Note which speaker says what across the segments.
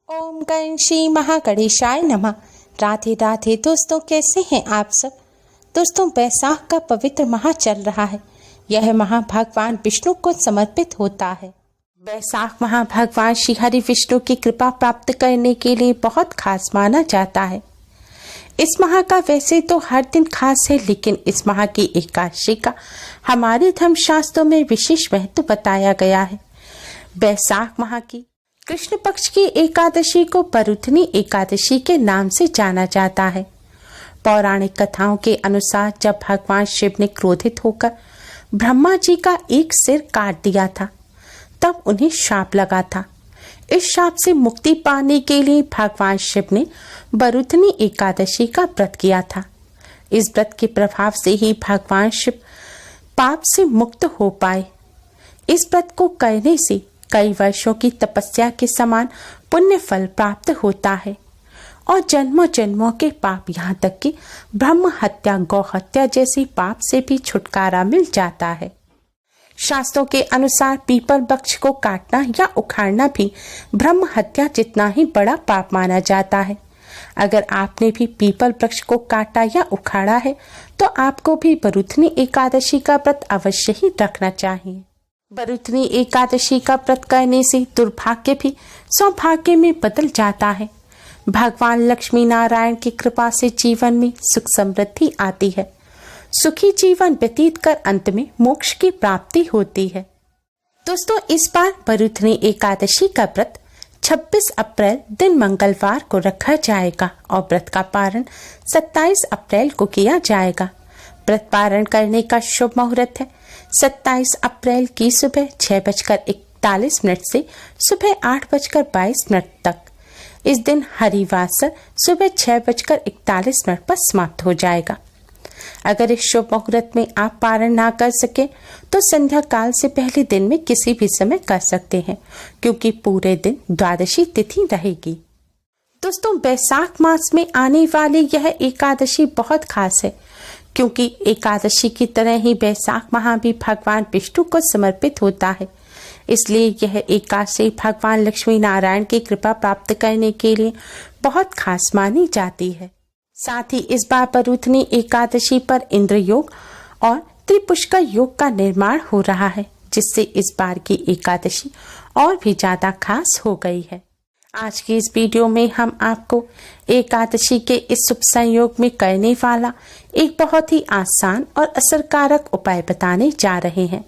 Speaker 1: ओम गण श्री महागणेशाय नमः। राधे राधे दोस्तों, कैसे हैं आप सब। दोस्तों, बैसाख का पवित्र माह चल रहा है। यह माह भगवान विष्णु को समर्पित होता है। बैसाख माह भगवान श्री हरि विष्णु की कृपा प्राप्त करने के लिए बहुत खास माना जाता है। इस माह का वैसे तो हर दिन खास है, लेकिन इस माह की एकादशी का हमारे धर्मशास्त्रों में विशेष महत्व बताया गया है। बैसाख माह की कृष्ण पक्ष की एकादशी को परुथनी एकादशी के नाम से जाना जाता है। पौराणिक कथाओं के अनुसार जब भगवान शिव ने क्रोधित होकर ब्रह्मा जी का एक सिर काट दिया था, तब उन्हें शाप लगा था। इस शाप से मुक्ति पाने के लिए भगवान शिव ने बरुथनी एकादशी का व्रत किया था। इस व्रत के प्रभाव से ही भगवान शिव पाप से मुक्त हो पाए। इस व्रत को करने से कई वर्षों की तपस्या के समान पुण्य फल प्राप्त होता है और जन्मों जन्मों के पाप, यहाँ तक कि ब्रह्म हत्या, गौ हत्या जैसी पाप से भी छुटकारा मिल जाता है। शास्त्रों के अनुसार पीपल वृक्ष को काटना या उखाड़ना भी ब्रह्म हत्या जितना ही बड़ा पाप माना जाता है। अगर आपने भी पीपल वृक्ष को काटा या उखाड़ा है तो आपको भी बरुथनी एकादशी का व्रत अवश्य ही रखना चाहिए। बरुथनी एकादशी का व्रत करने से दुर्भाग्य भी सौभाग्य में बदल जाता है। भगवान लक्ष्मी नारायण की कृपा से जीवन में सुख समृद्धि आती है। सुखी जीवन व्यतीत कर अंत में मोक्ष की प्राप्ति होती है। दोस्तों, इस बार बरुथनी एकादशी का व्रत 26 अप्रैल दिन मंगलवार को रखा जाएगा और व्रत का पारण 27 अप्रैल को किया जाएगा। व्रत पारण करने का शुभ मुहूर्त है 27 अप्रैल की सुबह 6:41 से सुबह 8:22 तक। इस दिन हरिवासर सुबह 6:41 पर समाप्त हो जाएगा। अगर इस शुभ मुहूर्त में आप पारण ना कर सके तो संध्या काल से पहले दिन में किसी भी समय कर सकते हैं, क्योंकि पूरे दिन द्वादशी तिथि रहेगी। दोस्तों, बैसाख मास में आने वाली यह एकादशी बहुत खास है, क्योंकि एकादशी की तरह ही बैसाख माह भी भगवान विष्णु को समर्पित होता है। इसलिए यह एकादशी भगवान लक्ष्मी नारायण की कृपा प्राप्त करने के लिए बहुत खास मानी जाती है। साथ ही इस बार बरुथनी एकादशी पर इंद्र योग और त्रिपुष्कर योग का निर्माण हो रहा है, जिससे इस बार की एकादशी और भी ज्यादा खास हो गई है। आज की इस वीडियो में हम आपको एकादशी के इस शुभ संयोग में करने वाला एक बहुत ही आसान और असरकारक उपाय बताने जा रहे हैं।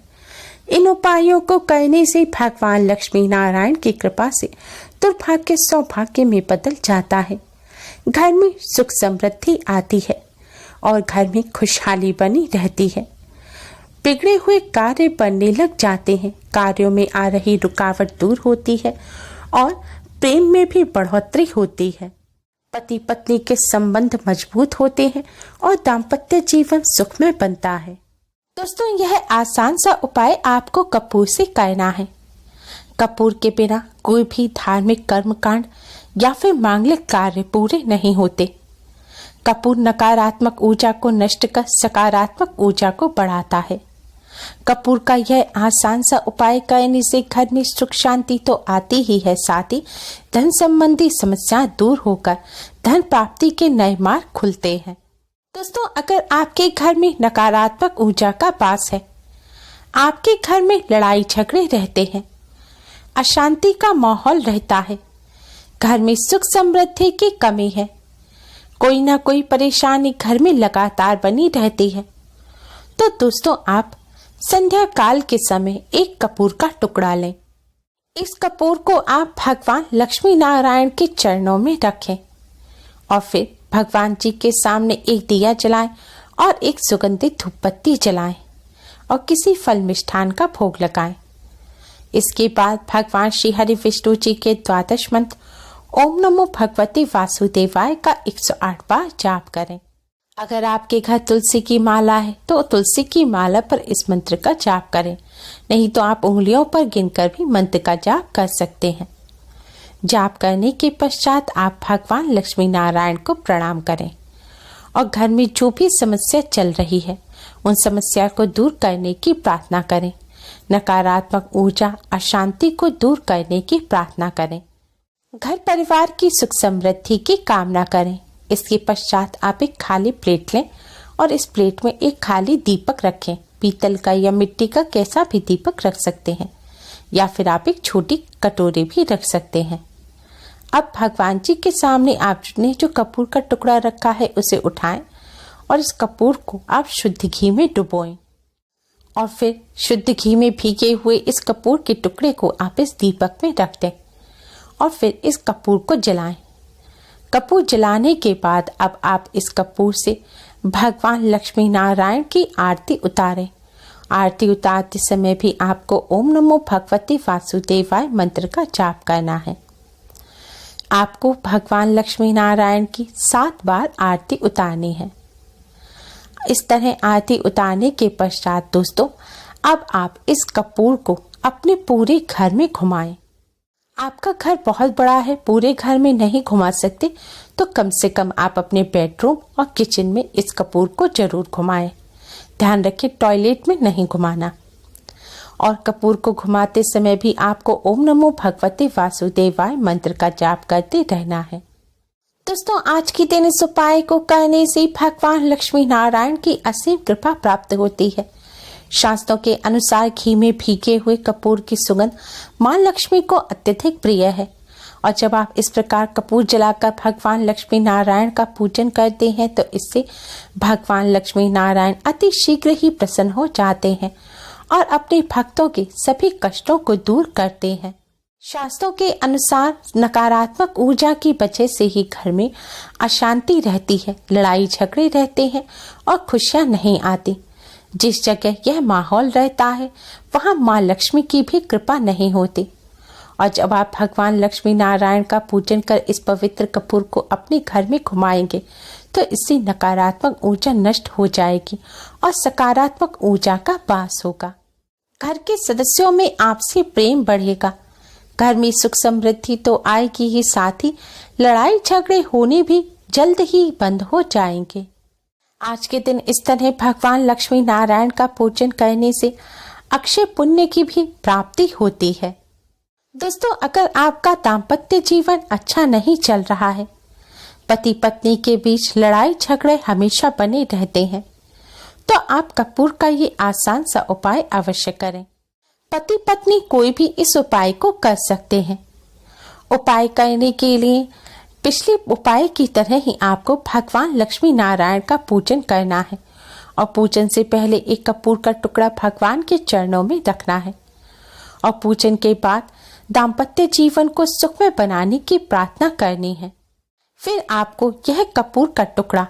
Speaker 1: इन उपायों को करने से भगवान लक्ष्मी नारायण की कृपा से दुर्भाग्य सौभाग्य में बदल जाता है। घर में सुख समृद्धि आती है और घर में खुशहाली बनी रहती है। बिगड़े हुए कार्य बनने लग जाते हैं। कार्यों में आ रही रुकावट दूर होती है और प्रेम में भी बढ़ोतरी होती है। पति पत्नी के संबंध मजबूत होते हैं और दाम्पत्य जीवन सुखमय बनता है। दोस्तों, यह आसान सा उपाय आपको कपूर से करना है। कपूर के बिना कोई भी धार्मिक कर्मकांड या फिर मांगलिक कार्य पूरे नहीं होते। कपूर नकारात्मक ऊर्जा को नष्ट कर सकारात्मक ऊर्जा को बढ़ाता है। कपूर का यह आसान सा उपाय करने से घर में सुख शांति तो आती ही है, साथ ही धन संबंधी समस्याएं दूर होकर धन प्राप्ति के नए मार्ग खुलते हैं। दोस्तों, अगर आपके घर में नकारात्मक ऊर्जा का वास है, आपके घर में लड़ाई झगड़े रहते हैं, अशांति का माहौल रहता है, घर में सुख समृद्धि की कमी है, कोई ना कोई परेशानी घर में लगातार बनी रहती है, तो दोस्तों आप संध्या काल के समय एक कपूर का टुकड़ा लें। इस कपूर को आप भगवान लक्ष्मी नारायण के चरणों में रखें और फिर भगवान जी के सामने एक दिया जलाएं और एक सुगंधित धूपबत्ती जलाएं और किसी फल मिष्ठान का भोग लगाएं। इसके बाद भगवान श्री हरि विष्णु जी के 12 मंत्र ओम नमो भगवते वासुदेवाय का 108 बार जाप करें। अगर आपके घर तुलसी की माला है तो तुलसी की माला पर इस मंत्र का जाप करें, नहीं तो आप उंगलियों पर गिनकर भी मंत्र का जाप कर सकते हैं। जाप करने के पश्चात आप भगवान लक्ष्मी नारायण को प्रणाम करें और घर में जो भी समस्या चल रही है उन समस्या को दूर करने की प्रार्थना करें। नकारात्मक ऊर्जा, अशांति को दूर करने की प्रार्थना करें। घर परिवार की सुख समृद्धि की कामना करें। इसके पश्चात आप एक खाली प्लेट लें और इस प्लेट में एक खाली दीपक रखें। पीतल का या मिट्टी का कैसा भी दीपक रख सकते हैं, या फिर आप एक छोटी कटोरी भी रख सकते हैं। अब भगवान जी के सामने आपने जो कपूर का टुकड़ा रखा है उसे उठाएं और इस कपूर को आप शुद्ध घी में डुबोएं और फिर शुद्ध घी में भीगे हुए इस कपूर के टुकड़े को आप इस दीपक में रख दें और फिर इस कपूर को जलाएं। कपूर जलाने के बाद अब आप इस कपूर से भगवान लक्ष्मी नारायण की आरती उतारें। आरती उतारते समय भी आपको ओम नमो भगवते वासुदेवाय मंत्र का जाप करना है। आपको भगवान लक्ष्मी नारायण की 7 बार आरती उतारनी है। इस तरह आरती उतारने के पश्चात दोस्तों, अब आप इस कपूर को अपने पूरे घर में घुमाएं। आपका घर बहुत बड़ा है, पूरे घर में नहीं घुमा सकते तो कम से कम आप अपने बेडरूम और किचन में इस कपूर को जरूर घुमाएं। ध्यान रखें, टॉयलेट में नहीं घुमाना। और कपूर को घुमाते समय भी आपको ओम नमो भगवते वासुदेवाय मंत्र का जाप करते रहना है। दोस्तों, आज के दिन इस उपाय को करने से भगवान लक्ष्मी नारायण की असीम कृपा प्राप्त होती है। शास्त्रों के अनुसार घी में भीगे हुए कपूर की सुगंध मां लक्ष्मी को अत्यधिक प्रिय है और जब आप इस प्रकार कपूर जलाकर भगवान लक्ष्मी नारायण का पूजन करते हैं तो इससे भगवान लक्ष्मी नारायण अति शीघ्र ही प्रसन्न हो जाते हैं और अपने भक्तों के सभी कष्टों को दूर करते हैं। शास्त्रों के अनुसार नकारात्मक ऊर्जा की वजह से ही घर में अशांति रहती है, लड़ाई झगड़े रहते हैं और खुशियां नहीं आती। जिस जगह यह माहौल रहता है वहां मां लक्ष्मी की भी कृपा नहीं होती। और जब आप भगवान लक्ष्मी नारायण का पूजन कर इस पवित्र कपूर को अपने घर में घुमाएंगे तो इससे नकारात्मक ऊर्जा नष्ट हो जाएगी और सकारात्मक ऊर्जा का वास होगा। घर के सदस्यों में आपसी प्रेम बढ़ेगा। घर में सुख समृद्धि तो आएगी ही, साथ ही लड़ाई झगड़े होने भी जल्द ही बंद हो जाएंगे। आज के दिन इस तरह भगवान लक्ष्मी नारायण का पूजन करने से अक्षय पुण्य की भी प्राप्ति होती है। दोस्तों, अगर आपका दाम्पत्य जीवन अच्छा नहीं चल रहा है, पति पत्नी के बीच लड़ाई झगड़े हमेशा बने रहते हैं, तो आप कपूर का ये आसान सा उपाय अवश्य करें। पति पत्नी कोई भी इस उपाय को कर सकते हैं। उपाय करने के लिए पिछले उपाय की तरह ही आपको भगवान लक्ष्मी नारायण का पूजन करना है और पूजन से पहले एक कपूर का टुकड़ा भगवान के चरणों में रखना है और पूजन के बाद दाम्पत्य जीवन को सुखमय बनाने की प्रार्थना करनी है। फिर आपको यह कपूर का टुकड़ा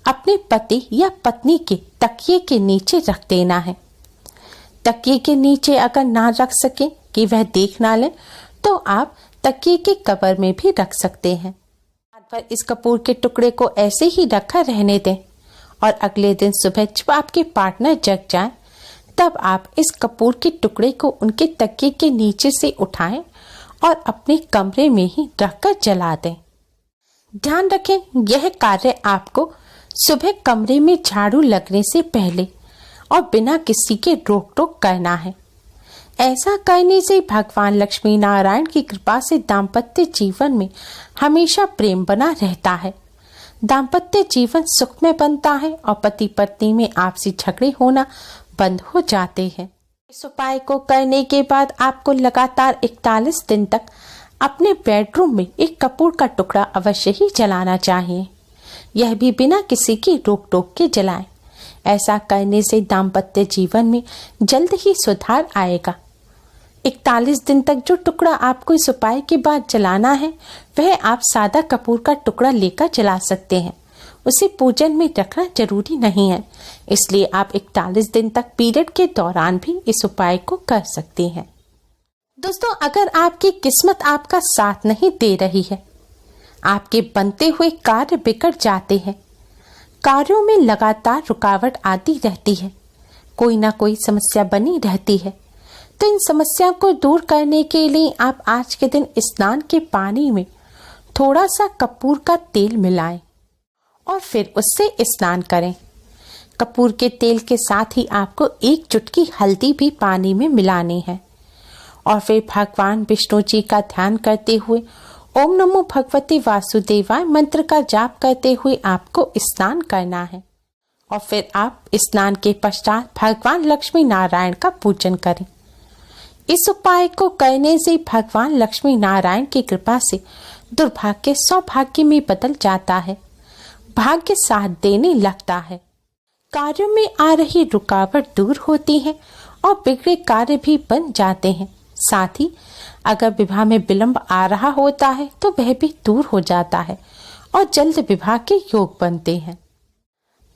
Speaker 1: अपने पति या पत्नी के तकिए के नीचे रख देना है। तकिए के नीचे अगर ना रख सके कि वह देख ना ले तो आप तकिए के कवर में भी रख सकते हैं। पर इस कपूर के टुकड़े को ऐसे ही रखा रहने दें और अगले दिन सुबह जब आपके पार्टनर जग जाएं, तब आप इस कपूर के टुकड़े को उनके तकिए के नीचे से उठाएं और अपने कमरे में ही रखकर जला दें। ध्यान रखें, यह कार्य आपको सुबह कमरे में झाड़ू लगने से पहले और बिना किसी के रोक टोक करना है। ऐसा करने से भगवान लक्ष्मी नारायण की कृपा से दाम्पत्य जीवन में हमेशा प्रेम बना रहता है, दाम्पत्य जीवन सुखमय बनता है और पति पत्नी में आपसी झगड़े होना बंद हो जाते हैं। इस उपाय को करने के बाद आपको लगातार 41 दिन तक अपने बेडरूम में एक कपूर का टुकड़ा अवश्य ही जलाना चाहिए, यह भी बिना किसी की रोक टोक के जलाएं। ऐसा करने से दाम्पत्य जीवन में जल्द ही सुधार आएगा। 41 दिन तक जो टुकड़ा आपको इस उपाय के बाद जलाना है वह आप सादा कपूर का टुकड़ा लेकर जला सकते हैं। उसे पूजन में रखना जरूरी नहीं है, इसलिए आप 41 दिन तक पीरियड के दौरान भी इस उपाय को कर सकते हैं। दोस्तों, अगर आपकी किस्मत आपका साथ नहीं दे रही है, आपके बनते हुए कार्य बिगड़ जाते हैं, कार्यों में लगातार रुकावट आती रहती है, कोई ना कोई समस्या बनी रहती है, तो इन समस्या को दूर करने के लिए आप आज के दिन स्नान के पानी में थोड़ा सा कपूर का तेल मिलाएं और फिर उससे स्नान करें। कपूर के तेल के साथ ही आपको 1 चुटकी हल्दी भी पानी में मिलानी है और फिर भगवान विष्णु जी का ध्यान करते हुए ओम नमो भगवते वासुदेवाय मंत्र का जाप करते हुए आपको स्नान करना है और फिर आप स्नान के पश्चात भगवान लक्ष्मी नारायण का पूजन करें। इस उपाय को करने से भगवान लक्ष्मी नारायण की कृपा से दुर्भाग्य सौभाग्य में बदल जाता है, भाग्य साथ देने लगता है, कार्यों में आ रही रुकावट दूर होती है और बिगड़े कार्य भी बन जाते हैं। साथ ही अगर विवाह में विलंब आ रहा होता है तो वह भी दूर हो जाता है और जल्द विवाह के योग बनते हैं।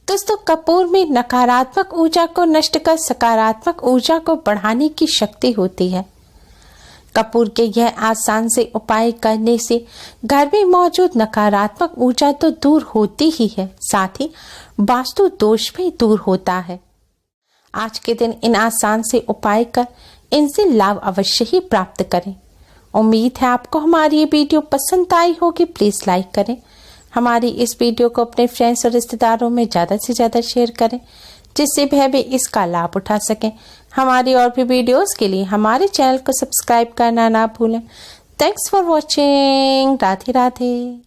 Speaker 1: दोस्तों, कपूर में नकारात्मक ऊर्जा को नष्ट कर सकारात्मक ऊर्जा को बढ़ाने की शक्ति होती है। कपूर के यह आसान से उपाय करने से घर में मौजूद नकारात्मक ऊर्जा तो दूर होती ही है, साथ ही वास्तु दोष भी दूर होता है। आज के दिन इन आसान से उपाय कर इनसे लाभ अवश्य ही प्राप्त करें। उम्मीद है आपको हमारी ये वीडियो पसंद आई होगी। प्लीज लाइक करें, हमारी इस वीडियो को अपने फ्रेंड्स और रिश्तेदारों में ज़्यादा से ज़्यादा शेयर करें, जिससे वह भी इसका लाभ उठा सकें। हमारी और भी वीडियोस के लिए हमारे चैनल को सब्सक्राइब करना ना भूलें। Thanks for watching. Radhe Radhe.